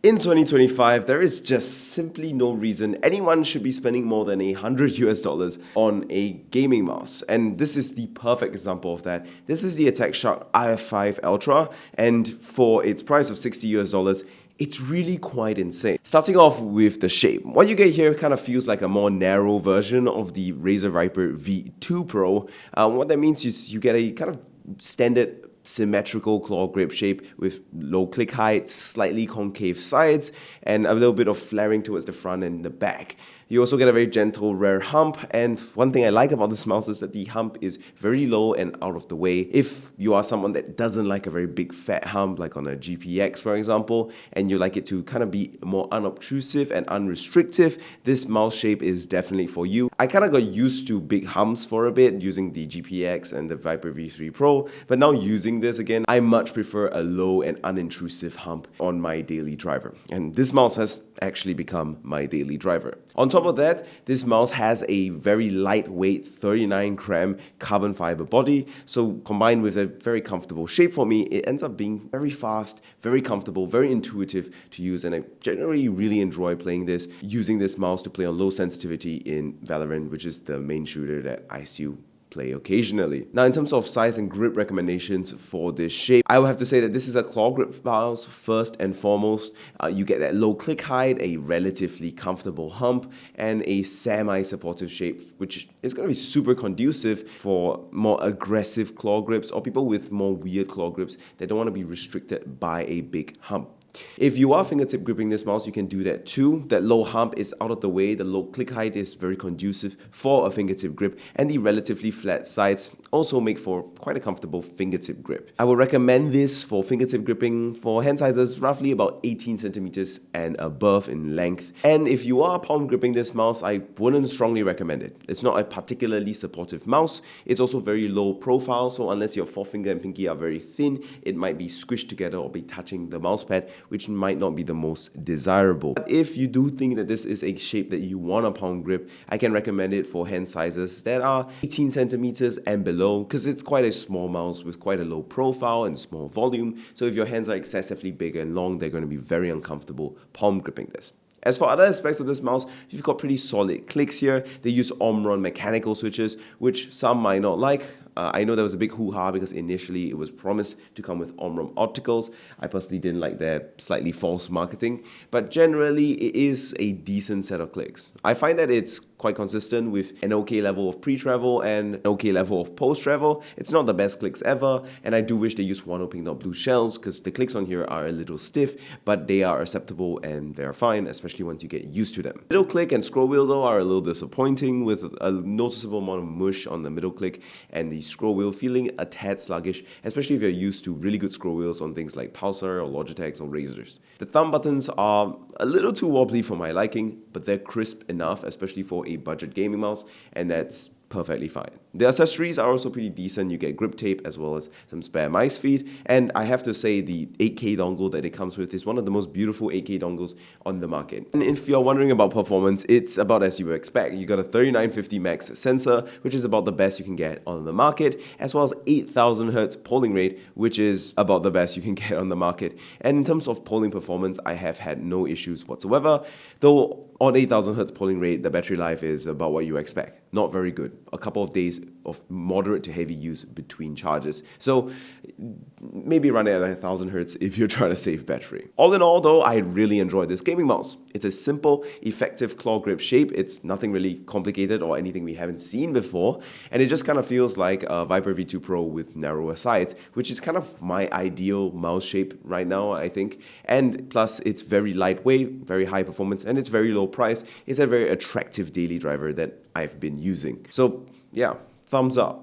In 2025, there is just simply no reason anyone should be spending more than $100 on a gaming mouse. And this is the perfect example of that. This is the Attack Shark IF5 Ultra, and for its price of $60, it's really quite insane. Starting off with the shape, what you get here kind of feels like a more narrow version of the Razer Viper V2 Pro. What that means is you get a kind of standard symmetrical claw grip shape with low click height, slightly concave sides, and a little bit of flaring towards the front and the back. You also get a very gentle rear hump, and one thing I like about this mouse is that the hump is very low and out of the way. If you are someone that doesn't like a very big fat hump, like on a GPX for example, and you like it to kind of be more unobtrusive and unrestrictive, this mouse shape is definitely for you. I kind of got used to big humps for a bit using the GPX and the Viper V3 Pro, but now using this again, I much prefer a low and unintrusive hump on my daily driver. And this mouse has actually become my daily driver. On top of that, this mouse has a very lightweight 39 gram carbon fiber body, so combined with a very comfortable shape for me, it ends up being very fast, very comfortable, very intuitive to use, and I generally really enjoy using this mouse to play on low sensitivity in Valorant, which is the main shooter that I still play occasionally. Now, in terms of size and grip recommendations for this shape, I will have to say that this is a claw grip mouse first and foremost. You get that low click height, a relatively comfortable hump, and a semi-supportive shape, which is going to be super conducive for more aggressive claw grips or people with more weird claw grips that don't want to be restricted by a big hump. If you are fingertip gripping this mouse, you can do that too. That low hump is out of the way, the low click height is very conducive for a fingertip grip, and the relatively flat sides also make for quite a comfortable fingertip grip. I would recommend this for fingertip gripping for hand sizes roughly about 18 centimeters and above in length. And if you are palm gripping this mouse, I wouldn't strongly recommend it. It's not a particularly supportive mouse. It's also very low profile, so unless your forefinger and pinky are very thin, it might be squished together or be touching the mouse pad, which might not be the most desirable. But if you do think that this is a shape that you want a palm grip, I can recommend it for hand sizes that are 18 centimeters and below, because it's quite a small mouse with quite a low profile and small volume. So if your hands are excessively big and long, they're going to be very uncomfortable palm gripping this. As for other aspects of this mouse, you've got pretty solid clicks here. They use Omron mechanical switches, which some might not like. I know there was a big hoo-ha because initially it was promised to come with Omron opticals. I personally didn't like their slightly false marketing, but generally it is a decent set of clicks. I find that it's quite consistent with an okay level of pre-travel and an okay level of post-travel. It's not the best clicks ever, and I do wish they used Wano-Pink.Blue shells because the clicks on here are a little stiff, but they are acceptable and they're fine, especially once you get used to them. Middle click and scroll wheel though are a little disappointing, with a noticeable amount of mush on the middle click and the scroll wheel feeling a tad sluggish, especially if you're used to really good scroll wheels on things like Pulsar or Logitech or Razers. The thumb buttons are a little too wobbly for my liking, but they're crisp enough, especially for a budget gaming mouse, and that's perfectly fine. The accessories are also pretty decent. You get grip tape as well as some spare mice feet, and I have to say the 8K dongle that it comes with is one of the most beautiful 8K dongles on the market. And if you're wondering about performance, it's about as you would expect. You got a 3950 max sensor, which is about the best you can get on the market, as well as 8000 Hz polling rate, which is about the best you can get on the market. And in terms of polling performance, I have had no issues whatsoever, though on 8000 Hz polling rate, the battery life is about what you expect. Not very good. A couple of days of moderate to heavy use between charges. So maybe run it at 1000 Hz if you're trying to save battery. All in all though, I really enjoy this gaming mouse. It's a simple, effective claw grip shape. It's nothing really complicated or anything we haven't seen before. And it just kind of feels like a Viper V2 Pro with narrower sides, which is kind of my ideal mouse shape right now, I think. And plus, it's very lightweight, very high performance, and it's very low price. It's a very attractive daily driver that I've been using. So yeah, thumbs up.